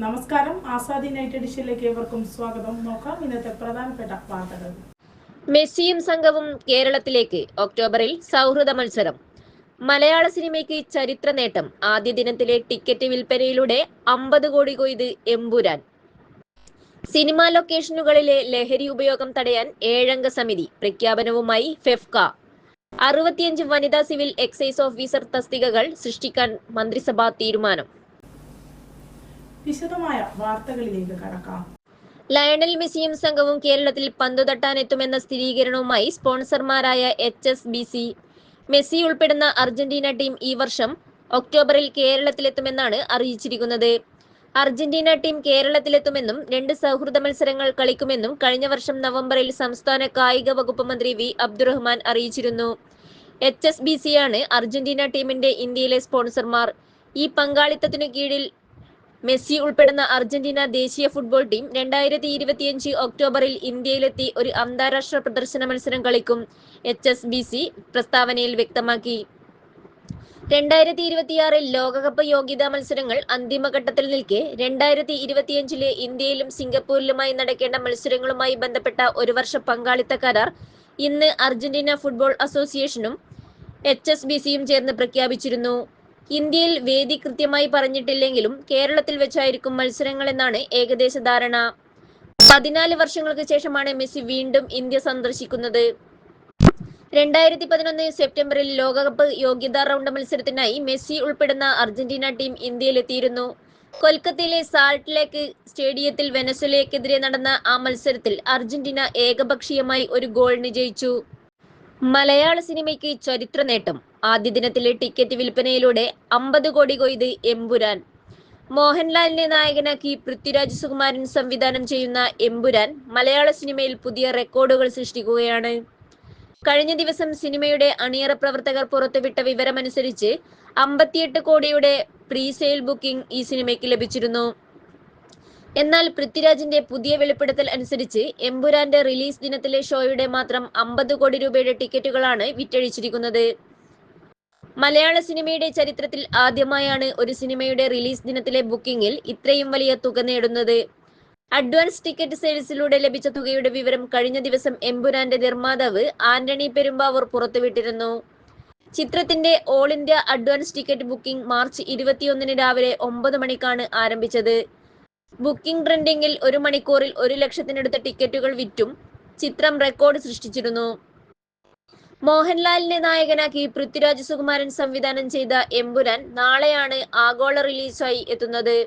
നമസ്കാരം. ആസാദി നൈറ്റ് എഡിഷനിലേക്ക് ഏവർക്കും സ്വാഗതം. നോക്കാം ഇന്നത്തെ പ്രധാനപ്പെട്ട വാർത്തകൾ. മെസ്സിയും സംഘവും കേരളത്തിലേക്ക്. ഒക്ടോബറിൽ സൗഹൃദ മത്സരം. മലയാള സിനിമയ്ക്ക് ചരിത്ര നേട്ടം. ആദ്യ ദിനത്തിലെ ടിക്കറ്റ് വിൽപ്പനയിലൂടെ 50 കോടി കൊയ്ത് എമ്പുരാൻ. സിനിമാ ലൊക്കേഷനുകളിലെ ലഹരി ഉപയോഗം തടയാൻ 7-അംഗ സമിതി. പ്രഖ്യാപനവുമായി ഫെഫ്ക. 65 വനിതാ സിവിൽ എക്സൈസ് ഓഫീസർ തസ്തികകൾ സൃഷ്ടിക്കാൻ മന്ത്രിസഭാ തീരുമാനം. വിശദമായ വാർത്തകളിലേക്ക് കടക്കാം. ലയണൽ മെസ്സിയും സംഘവും കേരളത്തിൽ പന്തുതട്ടാനെത്തുമെന്ന സ്ഥിരീകരണവുമായി സ്പോൺസർമാരായ HSBC. മെസ്സി ഉൾപ്പെടുന്ന അർജന്റീന ടീം ഈ വർഷം ഒക്ടോബറിൽ കേരളത്തിലെത്തുമെന്നാണ് അറിയിച്ചിരിക്കുന്നത്. അർജന്റീന ടീം കേരളത്തിലെത്തുമെന്നും 2 സൗഹൃദ മത്സരങ്ങൾ കളിക്കുമെന്നും കഴിഞ്ഞ വർഷം നവംബറിൽ സംസ്ഥാന കായിക വകുപ്പ് മന്ത്രി വി അബ്ദുറഹ്മാൻ അറിയിച്ചിരുന്നു. HSBC ആണ് അർജന്റീന ടീമിന്റെ ഇന്ത്യയിലെ സ്പോൺസർമാർ. ഈ പങ്കാളിത്തത്തിനു കീഴിൽ മെസ്സി ഉൾപ്പെടുന്ന അർജന്റീന ദേശീയ ഫുട്ബോൾ ടീം 2025 ഒക്ടോബറിൽ ഇന്ത്യയിലെത്തി ഒരു അന്താരാഷ്ട്ര പ്രദർശന മത്സരം കളിക്കും. HSBC പ്രസ്താവനയിൽ വ്യക്തമാക്കി. 2026 ലോകകപ്പ് യോഗ്യതാ മത്സരങ്ങൾ അന്തിമഘട്ടത്തിൽ നിൽക്കെ 2025 ഇന്ത്യയിലും സിംഗപ്പൂരിലുമായി നടക്കേണ്ട മത്സരങ്ങളുമായി ബന്ധപ്പെട്ട ഒരു വർഷ പങ്കാളിത്ത കരാർ ഇന്ന് അർജന്റീന ഫുട്ബോൾ അസോസിയേഷനും HSBCയും ചേർന്ന് പ്രഖ്യാപിച്ചിരുന്നു. ഇന്ത്യയിൽ വേദി കൃത്യമായി പറഞ്ഞിട്ടില്ലെങ്കിലും കേരളത്തിൽ വെച്ചായിരിക്കും മത്സരങ്ങളെന്നാണ് ഏകദേശ ധാരണ. 14 വർഷങ്ങൾക്ക് ശേഷമാണ് മെസ്സി വീണ്ടും ഇന്ത്യ സന്ദർശിക്കുന്നത്. 2011 സെപ്റ്റംബറിൽ ലോകകപ്പ് യോഗ്യതാ റൗണ്ട് മത്സരത്തിനായി മെസ്സി ഉൾപ്പെടുന്ന അർജന്റീന ടീം ഇന്ത്യയിലെത്തിയിരുന്നു. കൊൽക്കത്തയിലെ സാൾട്ട് ലേക്ക് സ്റ്റേഡിയത്തിൽ വെനസ്വലയ്ക്കെതിരെ നടന്ന ആ മത്സരത്തിൽ അർജന്റീന ഏകപക്ഷീയമായി ഒരു ഗോളിന് ജയിച്ചു. മലയാള സിനിമയ്ക്ക് ചരിത്ര നേട്ടം. ആദ്യ ദിനത്തിലെ ടിക്കറ്റ് വിൽപ്പനയിലൂടെ 50 കോടി കൊയ്ത് എമ്പുരാൻ. മോഹൻലാലിനെ നായകനാക്കി പൃഥ്വിരാജ് സുകുമാരൻ സംവിധാനം ചെയ്യുന്ന എമ്പുരാൻ മലയാള സിനിമയിൽ പുതിയ റെക്കോർഡുകൾ സൃഷ്ടിക്കുകയാണ്. കഴിഞ്ഞ ദിവസം സിനിമയുടെ അണിയറ പ്രവർത്തകർ പുറത്തുവിട്ട വിവരമനുസരിച്ച് 58 കോടിയുടെ പ്രീസെയിൽ ബുക്കിംഗ് ഈ സിനിമയ്ക്ക് ലഭിച്ചിരുന്നു. എന്നാൽ പൃഥ്വിരാജിന്റെ പുതിയ വെളിപ്പെടുത്തൽ അനുസരിച്ച് എമ്പുരാന്റെ റിലീസ് ദിനത്തിലെ ഷോയുടെ മാത്രം 50 കോടി രൂപയുടെ ടിക്കറ്റുകളാണ് വിറ്റഴിച്ചിരിക്കുന്നത്. മലയാള സിനിമയുടെ ചരിത്രത്തിൽ ആദ്യമായാണ് ഒരു സിനിമയുടെ റിലീസ് ദിനത്തിലെ ബുക്കിംഗിൽ ഇത്രയും വലിയ തുക നേടുന്നത്. അഡ്വാൻസ് ടിക്കറ്റ് സെയിൽസിലൂടെ ലഭിച്ച തുകയുടെ വിവരം കഴിഞ്ഞ ദിവസം എമ്പുരാന്റെ നിർമ്മാതാവ് ആന്റണി പെരുമ്പാവൂർ പുറത്തുവിട്ടിരുന്നു. ചിത്രത്തിന്റെ all India advance ticket booking March 21 രാവിലെ 9 മണിക്കാണ് ആരംഭിച്ചത്. ബുക്കിംഗ് ട്രെൻഡിംഗിൽ 1 മണിക്കൂറിൽ 1 ലക്ഷത്തിനടുത്ത ടിക്കറ്റുകൾ വിറ്റും ചിത്രം റെക്കോർഡ് സൃഷ്ടിച്ചിരുന്നു. മോഹൻലാലിനെ നായകനാക്കി പൃഥ്വിരാജ് സുകുമാരൻ സംവിധാനം ചെയ്ത എമ്പുരാൻ നാളെയാണ് ആഗോള റിലീസായി എത്തുന്നത്.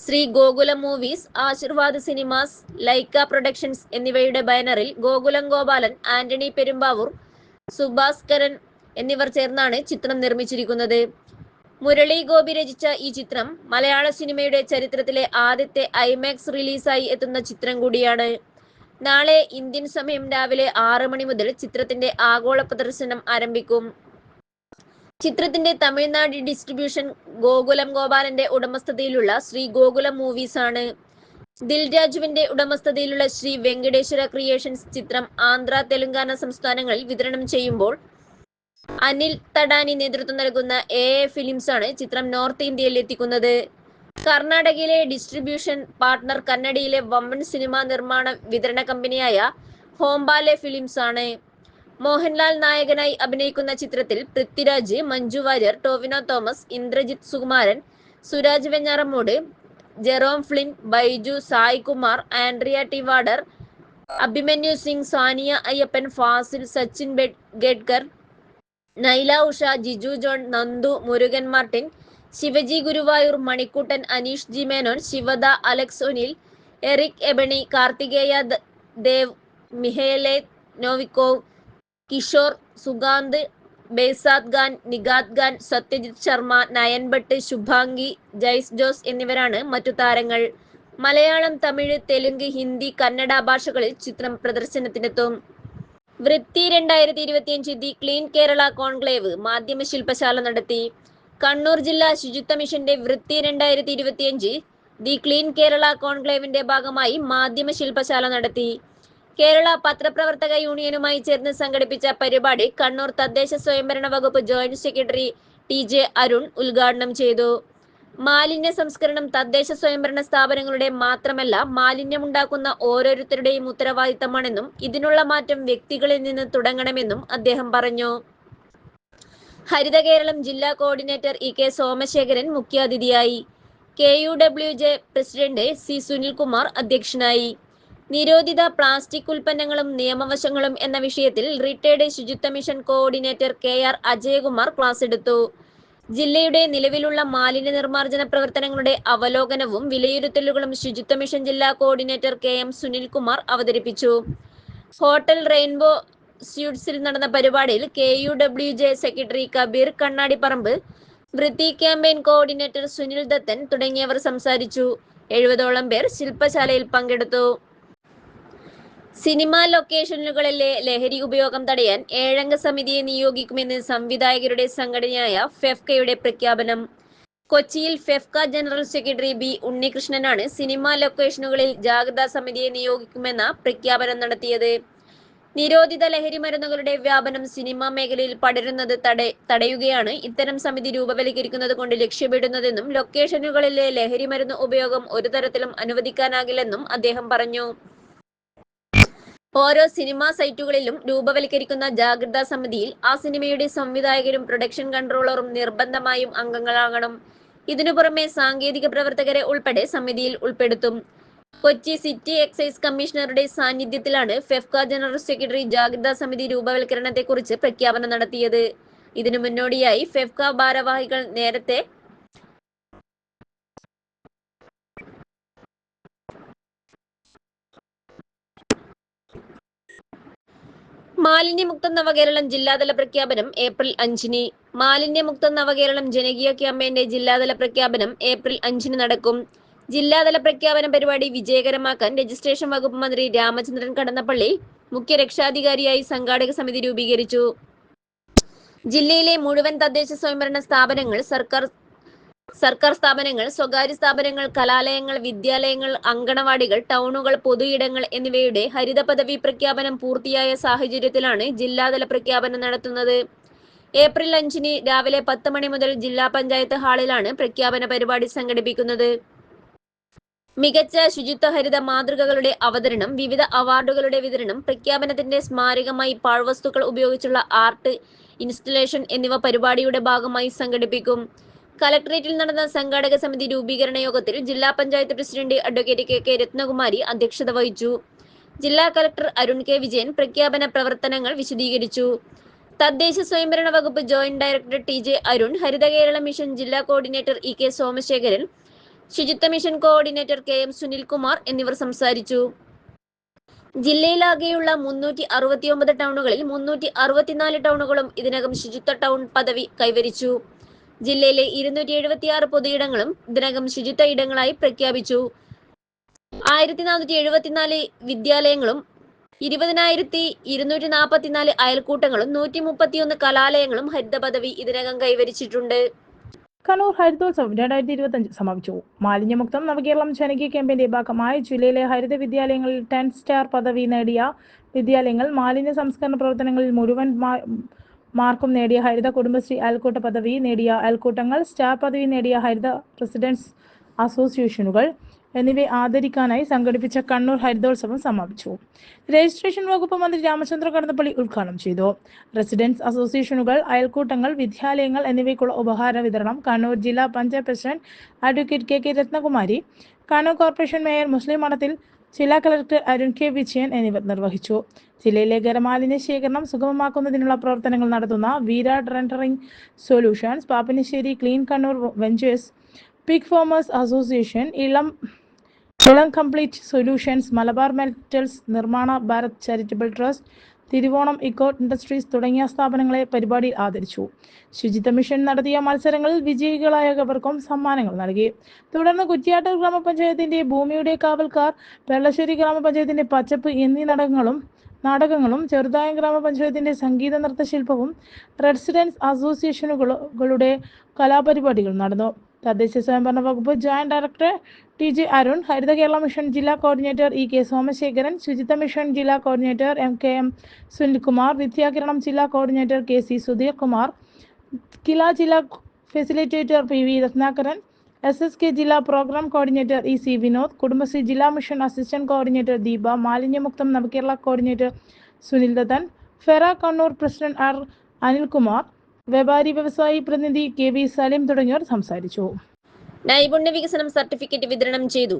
Shri Gokulam movies, Aashirvad cinemas, Lyca productions എന്നിവയുടെ ബാനറിൽ ഗോകുലം ഗോപാലൻ, ആന്റണി പെരുമ്പാവൂർ, സുഭാസ്കരൻ എന്നിവർ ചേർന്നാണ് ചിത്രം നിർമ്മിച്ചിരിക്കുന്നത്. മുരളി ഗോപി രചിച്ച ഈ ചിത്രം മലയാള സിനിമയുടെ ചരിത്രത്തിലെ ആദ്യത്തെ ഐമാക്സ് റിലീസായി എത്തുന്ന ചിത്രം കൂടിയാണ്. നാളെ ഇന്ത്യൻ സമയം രാവിലെ 6 മണി മുതൽ ചിത്രത്തിന്റെ ആഗോള പ്രദർശനം ആരംഭിക്കും. ചിത്രത്തിന്റെ തമിഴ്നാട് ഡിസ്ട്രിബ്യൂഷൻ ഗോകുലം ഗോപാലന്റെ ഉടമസ്ഥതയിലുള്ള ശ്രീ ഗോകുലം മൂവീസ് ആണ്. ദിൽരാജുവിന്റെ ഉടമസ്ഥതയിലുള്ള ശ്രീ വെങ്കടേശ്വര ക്രിയേഷൻസ് ചിത്രം ആന്ധ്ര, തെലുങ്കാന സംസ്ഥാനങ്ങളിൽ വിതരണം ചെയ്യുമ്പോൾ അനിൽ തടാനി നേതൃത്വം നൽകുന്ന AA ഫിലിംസ് ആണ് ചിത്രം നോർത്ത് ഇന്ത്യയിൽ എത്തിക്കുന്നത്. കർണാടകയിലെ ഡിസ്ട്രിബ്യൂഷൻ പാർട്ണർ കന്നഡയിലെ വമ്പൻ സിനിമാ നിർമ്മാണ വിതരണ കമ്പനിയായ ഹോംബാലെ ഫിലിംസ് ആണ്. മോഹൻലാൽ നായകനായി അഭിനയിക്കുന്ന ചിത്രത്തിൽ Prithviraj, Manju Warrier, Tovino Thomas, Indrajith Sukumaran, Suraj Venjaramoodu, Jerome Flynn, Baiju, Sai Kumar, Andrea Tivadar, Abhimanyu Singh, Saniya Iyappan, Fazil, Sachin Gadkar, Naila Usha, Giju John, Nandu, Murugan Martin, Shivaji Guruvayoor, Manikuttan, Aneesh G Menon, Shivada, Alex O'Neil, Eric Ebouaney, Karthikeya Dev, Mikhail Novikov, Kishore, Sukanth, Behzad Khan, Nigath Khan, Satyajit Sharma, Nayan Bhatt, Shubhangi, Jaise Jose എന്നിവരാണ് മറ്റു താരങ്ങൾ. മലയാളം, തമിഴ്, തെലുങ്ക്, ഹിന്ദി, കന്നഡ ഭാഷകളിൽ ചിത്രം പ്രദർശനത്തിനെത്തും. വൃത്തി 2025 ദി ക്ലീൻ കേരള കോൺക്ലേവ് മാധ്യമ ശില്പശാല നടത്തി. കണ്ണൂർ ജില്ലാ ശുചിത്വ മിഷന്റെ വൃത്തി 2025 ദി ക്ലീൻ കേരള കോൺക്ലേവിന്റെ ഭാഗമായി മാധ്യമ ശില്പശാല നടത്തി. കേരള പത്രപ്രവർത്തക യൂണിയനുമായി ചേർന്ന് സംഘടിപ്പിച്ച പരിപാടി കണ്ണൂർ തദ്ദേശ സ്വയംഭരണ വകുപ്പ് ജോയിന്റ് സെക്രട്ടറി TJ അരുൺ ഉദ്ഘാടനം ചെയ്തു. മാലിന്യ സംസ്കരണം തദ്ദേശ സ്വയംഭരണ സ്ഥാപനങ്ങളുടെ മാത്രമല്ല, മാലിന്യമുണ്ടാക്കുന്ന ഓരോരുത്തരുടെയും ഉത്തരവാദിത്തമാണെന്നും ഇതിനുള്ള മാറ്റം വ്യക്തികളിൽ നിന്ന് തുടങ്ങണമെന്നും അദ്ദേഹം പറഞ്ഞു. ഹരിത കേരളം ജില്ലാ കോർഡിനേറ്റർ കെ സോമശേഖരൻ മുഖ്യാതിഥിയായി. KUWJ പ്രസിഡന്റ് സി സുനിൽകുമാർ അധ്യക്ഷനായി. നിരോധിത പ്ലാസ്റ്റിക് ഉൽപ്പന്നങ്ങളും നിയമവശങ്ങളും എന്ന വിഷയത്തിൽ റിട്ടയർഡ് ശുചിത്വ mission coordinator KR Ajayakumar class എടുത്തു. ജില്ലയുടെ നിലവിലുള്ള മാലിന്യ നിർമ്മാർജ്ജന പ്രവർത്തനങ്ങളുടെ അവലോകനവും വിലയിരുത്തലുകളും ശുചിത്വ മിഷൻ ജില്ലാ കോർഡിനേറ്റർ KM സുനിൽകുമാർ അവതരിപ്പിച്ചു. ഹോട്ടൽ റെയിൻബോ സ്യൂട്ട്സിൽ നടന്ന പരിപാടിയിൽ KUWJ സെക്രട്ടറി കബീർ കണ്ണാടിപ്പറമ്പ്, വൃത്തി ക്യാമ്പയിൻ കോർഡിനേറ്റർ സുനിൽ ദത്തൻ തുടങ്ങിയവർ സംസാരിച്ചു. 70ഓളം പേർ ശില്പശാലയിൽ പങ്കെടുത്തു. സിനിമാ ലൊക്കേഷനുകളിലെ ലഹരി ഉപയോഗം തടയാൻ 7-അംഗ സമിതിയെ നിയോഗിക്കുമെന്ന് സംവിധായകരുടെ സംഘടനയായ ഫെഫ്കയുടെ പ്രഖ്യാപനം. കൊച്ചിയിൽ ഫെഫ്ക ജനറൽ സെക്രട്ടറി B ഉണ്ണികൃഷ്ണനാണ് സിനിമാ ലൊക്കേഷനുകളിൽ ജാഗ്രതാ സമിതിയെ നിയോഗിക്കുമെന്ന പ്രഖ്യാപനം നടത്തിയത്. നിരോധിത ലഹരി മരുന്നുകളുടെ വ്യാപനം സിനിമാ മേഖലയിൽ പടരുന്നത് തടയുകയാണ് ഇത്തരം സമിതി രൂപവൽക്കരിക്കുന്നത് കൊണ്ട് ലക്ഷ്യമിടുന്നതെന്നും ലൊക്കേഷനുകളിലെ ലഹരി മരുന്ന് ഉപയോഗം ഒരു തരത്തിലും അനുവദിക്കാനാകില്ലെന്നും അദ്ദേഹം പറഞ്ഞു. ഓരോ സിനിമാ സൈറ്റുകളിലും രൂപവൽക്കരിക്കുന്ന ജാഗ്രതാ സമിതിയിൽ ആ സിനിമയുടെ സംവിധായകരും പ്രൊഡക്ഷൻ കൺട്രോളറും നിർബന്ധമായും അംഗങ്ങളാകണം. ഇതിനു പുറമെ സാങ്കേതിക പ്രവർത്തകരെ ഉൾപ്പെടെ സമിതിയിൽ ഉൾപ്പെടുത്തും. കൊച്ചി സിറ്റി എക്സൈസ് കമ്മീഷണറുടെ സാന്നിധ്യത്തിലാണ് ഫെഫ്ക ജനറൽ സെക്രട്ടറി ജാഗ്രതാ സമിതി രൂപവൽക്കരണത്തെക്കുറിച്ച് പ്രഖ്യാപനം നടത്തിയത്. ഇതിനു മുന്നോടിയായി ഫെഫ്ക ഭാരവാഹികൾ നേരത്തെ മാലിന്യമുക്ത നവകേരളം ജില്ലാതല പ്രഖ്യാപനം ഏപ്രിൽ 5-ന്. മാലിന്യമുക്ത നവകേരളം ജനകീയ ക്യാമ്പയിന്റെ ജില്ലാതല പ്രഖ്യാപനം ഏപ്രിൽ 5-ന് നടക്കും. ജില്ലാതല പ്രഖ്യാപന പരിപാടി വിജയകരമാക്കാൻ രജിസ്ട്രേഷൻ വകുപ്പ് മന്ത്രി രാമചന്ദ്രൻ കടന്നപ്പള്ളി മുഖ്യ രക്ഷാധികാരിയായി സംഘാടക സമിതി രൂപീകരിച്ചു. ജില്ലയിലെ മുഴുവൻ തദ്ദേശ സ്വയംഭരണ സ്ഥാപനങ്ങൾ, സർക്കാർ സ്ഥാപനങ്ങൾ, സ്വകാര്യ സ്ഥാപനങ്ങൾ, കലാലയങ്ങൾ, വിദ്യാലയങ്ങൾ, അങ്കണവാടികൾ, ടൗണുകൾ, പൊതു ഇടങ്ങൾ എന്നിവയുടെ ഹരിത പദവി പ്രഖ്യാപനം പൂർത്തിയായ സാഹചര്യത്തിലാണ് ജില്ലാതല പ്രഖ്യാപനം നടത്തുന്നത്. ഏപ്രിൽ 5-ന് രാവിലെ 10 മണി മുതൽ ജില്ലാ പഞ്ചായത്ത് ഹാളിലാണ് പ്രഖ്യാപന പരിപാടി സംഘടിപ്പിക്കുന്നത്. മികച്ച ശുചിത്വ ഹരിത മാതൃകകളുടെ അവതരണം, വിവിധ അവാർഡുകളുടെ വിതരണം, പ്രഖ്യാപനത്തിന്റെ സ്മാരകമായി പാഴ്വസ്തുക്കൾ ഉപയോഗിച്ചുള്ള ആർട്ട് ഇൻസ്റ്റലേഷൻ എന്നിവ പരിപാടിയുടെ ഭാഗമായി സംഘടിപ്പിക്കും. കലക്ടറേറ്റിൽ നടന്ന സംഘാടക സമിതി രൂപീകരണ യോഗത്തിൽ ജില്ലാ panchayat president advocate KK Ratnakumari അധ്യക്ഷത വഹിച്ചു. ജില്ലാ കലക്ടർ അരുൺ K വിജയൻ പ്രഖ്യാപന പ്രവർത്തനങ്ങൾ വിശദീകരിച്ചു. തദ്ദേശ സ്വയംഭരണ വകുപ്പ് joint director TJ Arun, Haritha Kerala mission ജില്ലാ coordinator K Somasekharan, Suchitwa mission coordinator KM Sunilkumar എന്നിവർ സംസാരിച്ചു. ജില്ലയിലാകെയുള്ള 369 ടൗണുകളിൽ 364 ടൗണുകളും ഇതിനകം ശുചിത്വ ടൗൺ പദവി കൈവരിച്ചു. ജില്ലയിലെ 276 പൊതുയിടങ്ങളും ഇതിനകം ശുചിത്വ ഇടങ്ങളായി പ്രഖ്യാപിച്ചു. 1474 വിദ്യാലയങ്ങളും 20,244 അയൽക്കൂട്ടങ്ങളും 131 കലാലയങ്ങളും ഹരിത പദവി ഇതിനകം കൈവരിച്ചിട്ടുണ്ട്. കണ്ണൂർ ഹരിതോത്സവം 2025 സമാപിച്ചു. മാലിന്യമുക്തം നവകേരളം ജനകീയ ക്യാമ്പയിന്റെ ഭാഗമായി ജില്ലയിലെ ഹരിത വിദ്യാലയങ്ങളിൽ 10 സ്റ്റാർ പദവി നേടിയ വിദ്യാലയങ്ങൾ, മാലിന്യ സംസ്കരണ പ്രവർത്തനങ്ങളിൽ മുഴുവൻ മാർക്കും നേടിയ ഹരിത കുടുംബശ്രീ അയൽക്കൂട്ട പദവി നേടിയ അയൽക്കൂട്ടങ്ങൾ, സ്റ്റാർ പദവി നേടിയ ഹരിത റെസിഡൻസ് അസോസിയേഷനുകൾ എന്നിവയെ ആദരിക്കാനായി സംഘടിപ്പിച്ച കണ്ണൂർ ഹരിതോത്സവം സമാപിച്ചു. രജിസ്ട്രേഷൻ വകുപ്പ് മന്ത്രി രാമചന്ദ്രൻ കടന്നപ്പള്ളി ഉദ്ഘാടനം ചെയ്തു. റെസിഡൻസ് അസോസിയേഷനുകൾ, അയൽക്കൂട്ടങ്ങൾ, വിദ്യാലയങ്ങൾ എന്നിവയ്ക്കുള്ള ഉപഹാര വിതരണം കണ്ണൂർ ജില്ലാ panchayat president advocate KK Rathnakumari, Kannur corporation mayor Muslih Madathil, ജില്ലാ കളക്ടർ അരുൺ K വിജയൻ എന്നിവർ നിർവഹിച്ചു. ജില്ലയിലെ ഖരമാലിന്യ ശേഖരണം സുഗമമാക്കുന്നതിനുള്ള പ്രവർത്തനങ്ങൾ നടത്തുന്ന Virat rendering solutions, Pappinissery clean Kannur ventures, pig farmers association, Elam complete solutions, Malabar metals, Nirmana Bharat charitable trust, Thiruvonam eco industries തുടങ്ങിയ സ്ഥാപനങ്ങളെ പരിപാടിയിൽ ആദരിച്ചു. ശുചിത്വ മിഷൻ നടത്തിയ മത്സരങ്ങളിൽ വിജയികളായവർക്കും സമ്മാനങ്ങൾ നൽകി. തുടർന്ന് കുറ്റ്യാട്ടൂർ ഗ്രാമപഞ്ചായത്തിന്റെ ഭൂമിയുടെ കാവൽക്കാർ, പെരളശ്ശേരി ഗ്രാമപഞ്ചായത്തിന്റെ പച്ചപ്പ് എന്നീ നാടകങ്ങളും ചെറുതായം ഗ്രാമപഞ്ചായത്തിന്റെ സംഗീത നൃത്തശില്പവും റെസിഡൻസ് അസോസിയേഷനുകളുടെ കലാപരിപാടികൾ നടന്നു. തദ്ദേശ സ്വയംഭരണ വകുപ്പ് joint director TJ Arun, Haritha Kerala mission ജില്ലാ coordinator KK Somasekharan, Suchitwa mission ജില്ലാ കോർഡിനേറ്റർ KM സുനിൽകുമാർ, വിദ്യാകിരണം ജില്ലാ കോർഡിനേറ്റർ KC സുധീർ കുമാർ, കില ജില്ലാ ഫെസിലിറ്റേറ്റർ PV രത്നാകരൻ, SSK ജില്ലാ programme coordinator EC Vinod, Kudumbashree ജില്ലാ മിഷൻ അസിസ്റ്റന്റ് കോർഡിനേറ്റർ ദീപ, മാലിന്യമുക്തം Navakerala coordinator Sunil Dathan, FERA Kannur president R. Anilkumar, വ്യാപാരി വ്യവസായി പ്രതിനിധി KV സലീം തുടങ്ങിയവർ സംസാരിച്ചു. നൈപുണ്യ വികസനം സർട്ടിഫിക്കറ്റ് വിതരണം ചെയ്തു.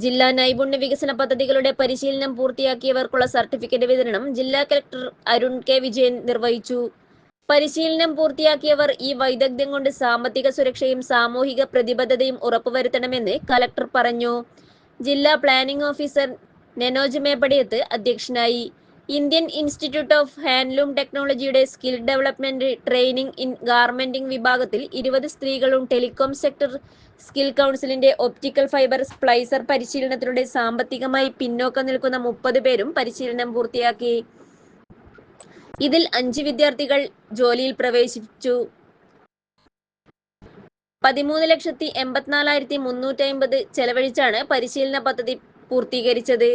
ജില്ലാ നൈപുണ്യ വികസന പദ്ധതികളുടെ പരിശീലനം പൂർത്തിയാക്കിയവർക്കുള്ള സർട്ടിഫിക്കറ്റ് വിതരണം ജില്ലാ കളക്ടർ അരുൺ K. വിജയൻ നിർവഹിച്ചു. പരിശീലനം പൂർത്തിയാക്കിയവർ ഈ വൈദഗ്ധ്യം കൊണ്ട് സാമ്പത്തിക സുരക്ഷയും സാമൂഹിക പ്രതിബദ്ധതയും ഉറപ്പുവരുത്തണമെന്ന് കളക്ടർ പറഞ്ഞു. ജില്ലാ പ്ലാനിംഗ് ഓഫീസർ നെനോജ് മേപ്പടിയത്ത് അധ്യക്ഷനായി. ഇന്ത്യൻ ഇൻസ്റ്റിറ്റ്യൂട്ട് ഓഫ് ഹാൻഡ്ലൂം ടെക്നോളജിയുടെ സ്കിൽ ഡെവലപ്മെന്റ് ട്രെയിനിംഗ് ഇൻ ഗാർമെന്റിംഗ് വിഭാഗത്തിൽ 20 സ്ത്രീകളും ടെലികോം സെക്ടർ സ്കിൽ കൗൺസിലിന്റെ ഒപ്റ്റിക്കൽ ഫൈബർ സ്പ്ലൈസർ പരിശീലനത്തിലൂടെ സാമ്പത്തികമായി പിന്നോക്കം നിൽക്കുന്ന 30 പേരും പരിശീലനം പൂർത്തിയാക്കി. ഇതിൽ 5 വിദ്യാർത്ഥികൾ ജോലിയിൽ പ്രവേശിച്ചു. 13,84,350 ചെലവഴിച്ചാണ് പരിശീലന പദ്ധതി പൂർത്തീകരിച്ചത്.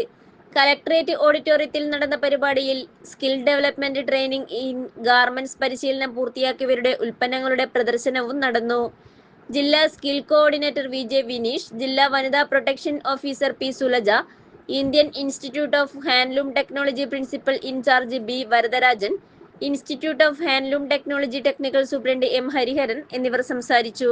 കലക്ടറേറ്റ് ഓഡിറ്റോറിയത്തിൽ നടന്ന പരിപാടിയിൽ skill development training in garments പരിശീലനം പൂർത്തിയാക്കിയവരുടെ ഉൽപ്പന്നങ്ങളുടെ പ്രദർശനവും നടന്നു. ജില്ലാ സ്കിൽ കോർഡിനേറ്റർ VJ വിനീഷ്, ജില്ലാ വനിതാ protection officer P. Sulaja, Indian institute of handloom technology principal in-charge B. Varadarajan, institute of handloom technology technical superintendent M. Hariharan എന്നിവർ സംസാരിച്ചു.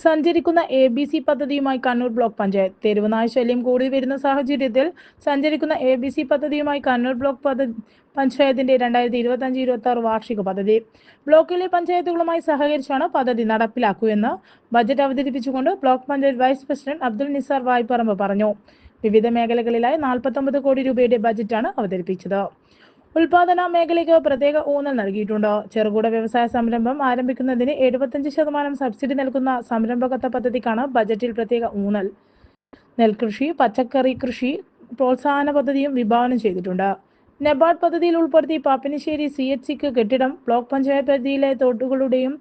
സഞ്ചരിക്കുന്ന ABC പദ്ധതിയുമായി കണ്ണൂർ ബ്ലോക്ക് പഞ്ചായത്ത്. തെരുവുനായ ശല്യം കൂടി വരുന്ന സാഹചര്യത്തിൽ സഞ്ചരിക്കുന്ന ABC പദ്ധതിയുമായി കണ്ണൂർ ബ്ലോക്ക് പഞ്ചായത്തിന്റെ 2025-26 വാർഷിക പദ്ധതി ബ്ലോക്കിലെ പഞ്ചായത്തുകളുമായി സഹകരിച്ചാണ് പദ്ധതി നടപ്പിലാക്കുകയെന്ന് ബജറ്റ് അവതരിപ്പിച്ചുകൊണ്ട് block panchayat vice president Abdul Nisar Vaiparambu പറഞ്ഞു. വിവിധ മേഖലകളിലായി 49 കോടി രൂപയുടെ ബജറ്റാണ് അവതരിപ്പിച്ചത്. ഉൽപാദന മേഖലയ്ക്ക് പ്രത്യേക ഊന്നൽ നൽകിയിട്ടുണ്ട്. ചെറുകിട വ്യവസായ സംരംഭം ആരംഭിക്കുന്നതിന് 75% സബ്സിഡി നൽകുന്ന സംരംഭകത്വ പദ്ധതിക്കാണ് ബജറ്റിൽ പ്രത്യേക ഊന്നൽ. നെൽകൃഷി, പച്ചക്കറി കൃഷി പ്രോത്സാഹന പദ്ധതിയും വിഭാവനം ചെയ്തിട്ടുണ്ട്. നബാർഡ് പദ്ധതിയിൽ ഉൾപ്പെടുത്തി പാപ്പിനിശ്ശേരി CHCക്ക് കെട്ടിടം, ബ്ലോക്ക് പഞ്ചായത്ത് പരിധിയിലെ തോട്ടുകളുടെയും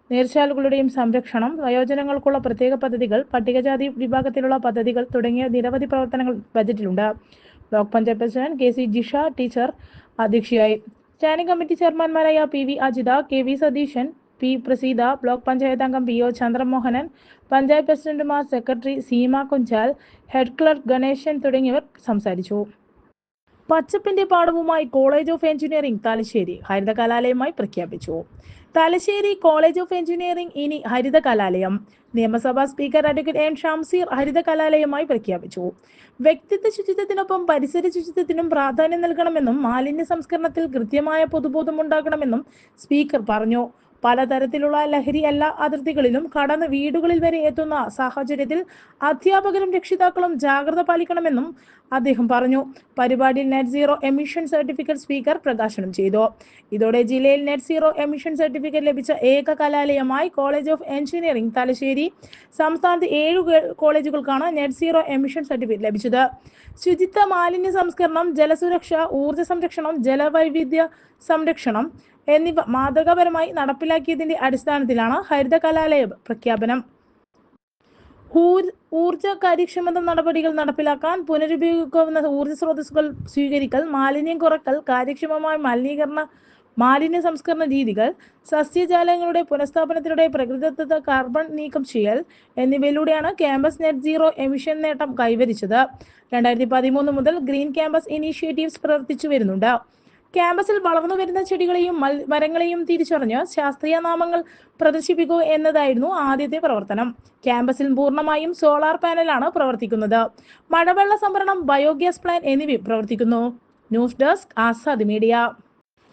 നീർച്ചാലുകളുടെയും സംരക്ഷണം, വയോജനങ്ങൾക്കുള്ള പ്രത്യേക പദ്ധതികൾ, പട്ടികജാതി വിഭാഗത്തിലുള്ള പദ്ധതികൾ തുടങ്ങിയ നിരവധി പ്രവർത്തനങ്ങൾ ബജറ്റിലുണ്ട്. Block panchayat president KC Jisha teacher അധ്യക്ഷയായി. സ്റ്റാൻഡിംഗ് കമ്മിറ്റി ചെയർമാൻമാരായ PV Ajitha, KV Satheesan, P. Praseetha, block panchayat അംഗം PO ചന്ദ്രമോഹനൻ, പഞ്ചായത്ത് പ്രസിഡന്റുമാർ, secretary Seema Kunjal, head clerk Ganesan തുടങ്ങിയവർ സംസാരിച്ചു. പച്ചപ്പിന്റെ പാടവുമായി കോളേജ് ഓഫ് എഞ്ചിനീയറിംഗ് തലശ്ശേരി ഹരിത കലാലയമായി പ്രഖ്യാപിച്ചു. തലശ്ശേരി കോളേജ് ഓഫ് എഞ്ചിനീയറിംഗ് ഇനി ഹരിത കലാലയം. നിയമസഭാ സ്പീക്കർ അഡ്വക്കേറ്റ് N. ഷംസീർ ഹരിത കലാലയമായി പ്രഖ്യാപിച്ചു. വ്യക്തിത്വ ശുചിത്വത്തിനൊപ്പം പരിസര ശുചിത്വത്തിനും പ്രാധാന്യം നൽകണമെന്നും മാലിന്യ സംസ്കരണത്തിൽ കൃത്യമായ പൊതുബോധം ഉണ്ടാകണമെന്നും സ്പീക്കർ പറഞ്ഞു. പലതരത്തിലുള്ള ലഹരി എല്ലാ അതിർത്തികളിലും കടന്ന് വീടുകളിൽ വരെ എത്തുന്ന സാഹചര്യത്തിൽ അധ്യാപകരും രക്ഷിതാക്കളും ജാഗ്രത പാലിക്കണമെന്നും അദ്ദേഹം പറഞ്ഞു. പരിപാടിയിൽ net zero emission certificate speaker പ്രകാശനം ചെയ്തു. ഇതോടെ ജില്ലയിൽ നെറ്റ് സീറോ എമിഷൻ സർട്ടിഫിക്കറ്റ് ലഭിച്ച ഏക കലാലയമായി കോളേജ് ഓഫ് എഞ്ചിനീയറിംഗ് തലശ്ശേരി. സംസ്ഥാനത്ത് 7 കോളേജുകൾക്കാണ് നെറ്റ് സീറോ എമിഷൻ സർട്ടിഫിക്കറ്റ് ലഭിച്ചത്. ശുചിത്വ, മാലിന്യ സംസ്കരണം, ജലസുരക്ഷ, ഊർജ്ജ സംരക്ഷണം, ജലവൈവിധ്യ സംരക്ഷണം എന്നിവ മാതൃകാപരമായി നടപ്പിലാക്കിയതിന്റെ അടിസ്ഥാനത്തിലാണ് ഹരിത കലാലയ പ്രഖ്യാപനം. ഊർജ്ജ കാര്യക്ഷമത നടപടികൾ നടപ്പിലാക്കാൻ പുനരുപയോഗിക്കാവുന്ന ഊർജ്ജ സ്രോതസ്സുകൾ സ്വീകരിക്കൽ, മാലിന്യം കുറയ്ക്കൽ, കാര്യക്ഷമമായ മാലിന്യ സംസ്കരണ രീതികൾ, സസ്യജാലങ്ങളുടെ പുനഃസ്ഥാപനത്തിലൂടെ പ്രകൃതിദത്ത കാർബൺ നീക്കം ചെയ്യൽ എന്നിവയിലൂടെയാണ് ക്യാമ്പസ് നെറ്റ് സീറോ എമിഷൻ നേട്ടം കൈവരിച്ചത്. 2013 മുതൽ ഗ്രീൻ ക്യാമ്പസ് ഇനീഷ്യേറ്റീവ്സ് പ്രവർത്തിച്ചു വരുന്നുണ്ട്. ക്യാമ്പസിൽ വളർന്നു വരുന്ന ചെടികളെയും മരങ്ങളെയും തിരിച്ചറിഞ്ഞ് ശാസ്ത്രീയ നാമങ്ങൾ പ്രദർശിപ്പിക്കുക എന്നതായിരുന്നു ആദ്യത്തെ പ്രവർത്തനം. ക്യാമ്പസിൽ പൂർണ്ണമായും സോളാർ പാനലാണ് പ്രവർത്തിക്കുന്നത്. മഴവെള്ള സംഭരണം, ബയോഗ്യാസ് പ്ലാന്റ് എന്നിവ പ്രവർത്തിക്കുന്നു. News desk Azad media.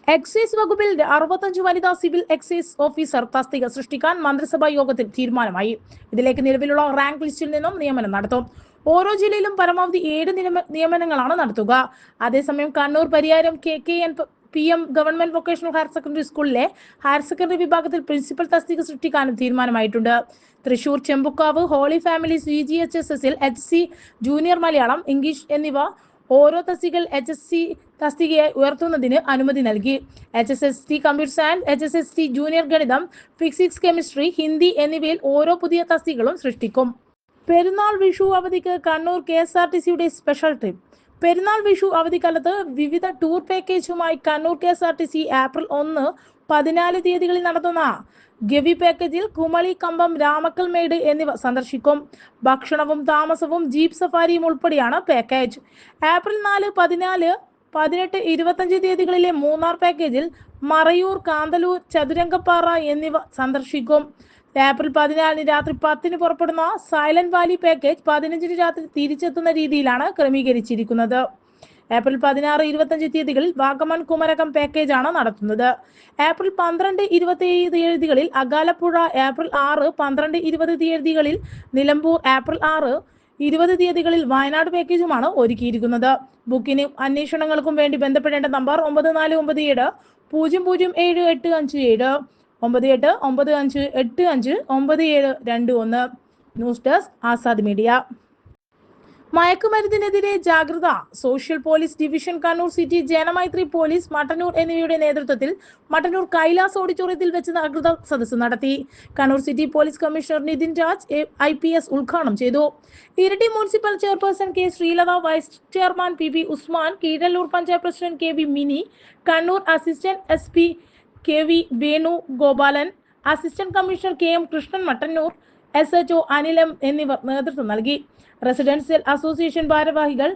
Excise വകുപ്പിൽ 65 വനിതാ സിവിൽ എക്സൈസ് ഓഫീസർ തസ്തിക സൃഷ്ടിക്കാൻ മന്ത്രിസഭാ യോഗത്തിൽ തീരുമാനമായി. ഇതിലേക്ക് നിലവിലുള്ള റാങ്ക് ലിസ്റ്റിൽ നിന്നും നിയമനം നടത്തും. ഓരോ ജില്ലയിലും പരമാവധി 7 നിയമനങ്ങളാണ് നടത്തുക. അതേസമയം Kannur Pariyaram KKN PM government vocational higher secondary സ്കൂളിലെ ഹയർ സെക്കൻഡറി വിഭാഗത്തിൽ പ്രിൻസിപ്പൽ തസ്തിക സൃഷ്ടിക്കാനും തീരുമാനമായിട്ടുണ്ട്. തൃശൂർ ചെമ്പുക്കാവ് ഹോളി ഫാമിലി CGHSSൽ HC ജൂനിയർ മലയാളം, ഇംഗ്ലീഷ് എന്നിവ ഓരോ തസ്തികകൾ HSC തസ്തികയായി ഉയർത്തുന്നതിന് അനുമതി നൽകി. HSST computer science, HSST junior ഗണിതം, ഫിസിക്സ്, കെമിസ്ട്രി, ഹിന്ദി എന്നിവയിൽ ഓരോ പുതിയ തസ്തികകളും സൃഷ്ടിക്കും. പെരുന്നാൾ വിഷു അവധിക്ക് കണ്ണൂർ KSRTCയുടെ സ്പെഷ്യൽ ട്രിപ്പ്. പെരുന്നാൾ വിഷു അവധിക്കാലത്ത് വിവിധ ടൂർ പാക്കേജുമായി കണ്ണൂർ KSRTC ഏപ്രിൽ 1 14 തീയതികളിൽ നടത്തുന്ന ഗവി പാക്കേജിൽ കുമളി, കമ്പം, രാമക്കൽമേട് എന്നിവ സന്ദർശിക്കും. ഭക്ഷണവും താമസവും ജീപ്പ് സഫാരിയും ഉൾപ്പെടെയാണ് പാക്കേജ്. ഏപ്രിൽ 4, 14, 18, 25 തീയതികളിലെ മൂന്നാർ പാക്കേജിൽ മറയൂർ, കാന്തല്ലൂർ, ചതുരംഗപ്പാറ എന്നിവ സന്ദർശിക്കും. ഏപ്രിൽ 14 രാത്രി 10 പുറപ്പെടുന്ന സൈലന്റ് വാലി പാക്കേജ് 15 രാത്രി തിരിച്ചെത്തുന്ന രീതിയിലാണ് ക്രമീകരിച്ചിരിക്കുന്നത്. ഏപ്രിൽ 16, 25 തീയതികളിൽ വാഗമൺ, കുമരകം പാക്കേജാണ് നടത്തുന്നത്. ഏപ്രിൽ 12, 27 തീയതികളിൽ അകാലപ്പുഴ, ഏപ്രിൽ 6, 12, 20 തീയതികളിൽ നിലമ്പൂർ, ഏപ്രിൽ 6, 20 തീയതികളിൽ വയനാട് പാക്കേജുമാണ് ഒരുക്കിയിരിക്കുന്നത്. ബുക്കിനും അന്വേഷണങ്ങൾക്കും വേണ്ടി ബന്ധപ്പെടേണ്ട number 9497 0078557 9895859721. News desk Azad media. മയക്കുമരുന്നിനെതിരെ ജാഗ്രത. Social police division, Kannur city, Janamaithri police, Mattannur എന്നിവയുടെ നേതൃത്വത്തിൽ മട്ടന്നൂർ കൈലാസ് ഓഡിറ്റോറിയത്തിൽ വെച്ച് ജാഗ്രത സദസ്സ് നടത്തി. Kannur city police commissioner Nithin Raj IPS ഉദ്ഘാടനം ചെയ്തു. Iritty municipal chairperson K. Sreelatha, vice chairman PV Usman, Keezhallur panchayat president KV Mini, Kannur assistant SP KV Venu Gopalan, assistant commissioner KM Krishnan, Mattannur SHO Anil M എന്നിവർ നേതൃത്വം നൽകി. റെസിഡൻഷ്യൽ അസോസിയേഷൻ ഭാരവാഹികൾ,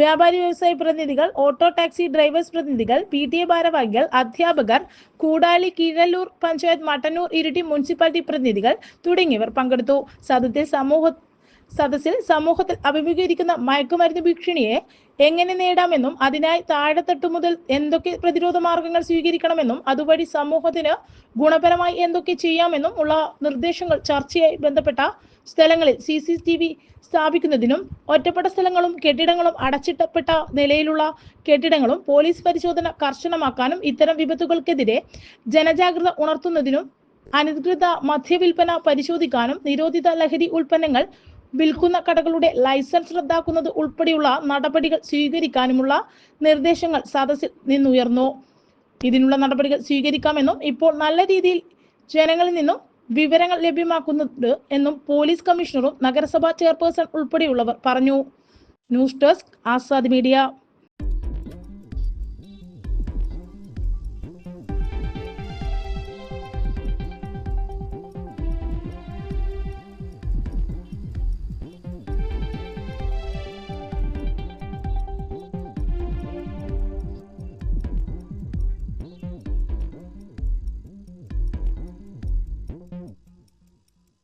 വ്യാപാരി വ്യവസായ പ്രതിനിധികൾ, ഓട്ടോ ടാക്സി ഡ്രൈവേഴ്സ് പ്രതിനിധികൾ, PTA ഭാരവാഹികൾ, അധ്യാപകർ, കൂടാലി, കീഴല്ലൂർ പഞ്ചായത്ത്, മട്ടന്നൂർ, ഇരിട്ടി മുനിസിപ്പാലിറ്റി പ്രതിനിധികൾ തുടങ്ങിയവർ പങ്കെടുത്തു. സദസ്സിൽ സമൂഹത്തിൽ അഭിമുഖീകരിക്കുന്ന മയക്കുമരുന്ന് ഭീഷണിയെ എങ്ങനെ നേടാമെന്നും അതിനായി താഴെത്തട്ടു മുതൽ എന്തൊക്കെ പ്രതിരോധ മാർഗങ്ങൾ സ്വീകരിക്കണമെന്നും അതുവഴി സമൂഹത്തിന് ഗുണപരമായി എന്തൊക്കെ ചെയ്യാമെന്നും ഉള്ള നിർദ്ദേശങ്ങൾ ചർച്ചയായി ബന്ധപ്പെട്ട സ്ഥലങ്ങളിൽ CCTV സ്ഥാപിക്കുന്നതിനും ഒറ്റപ്പെട്ട സ്ഥലങ്ങളും കെട്ടിടങ്ങളും അടച്ചിട്ടപ്പെട്ട നിലയിലുള്ള കെട്ടിടങ്ങളും പോലീസ് പരിശോധന കർശനമാക്കാനും ഇത്തരം വിപത്തുകൾക്കെതിരെ ജനജാഗ്രത ഉണർത്തുന്നതിനും അനധികൃത മദ്യവിൽപ്പന പരിശോധിക്കാനും നിരോധിത ലഹരി ഉൽപ്പന്നങ്ങൾ വിൽക്കുന്ന കടകളുടെ ലൈസൻസ് റദ്ദാക്കുന്നത് ഉൾപ്പെടെയുള്ള നടപടികൾ സ്വീകരിക്കാനുമുള്ള നിർദ്ദേശങ്ങൾ സദസ്സിൽ നിന്നുയർന്നു. ഇതിനുള്ള നടപടികൾ സ്വീകരിക്കാമെന്നും ഇപ്പോൾ നല്ല രീതിയിൽ ജനങ്ങളിൽ നിന്നും വിവരങ്ങൾ ലഭ്യമാക്കുന്നുണ്ട് എന്നും പോലീസ് കമ്മീഷണറും നഗരസഭാ ചെയർപേഴ്സൺ ഉൾപ്പെടെയുള്ളവർ പറഞ്ഞു. News desk Azad media.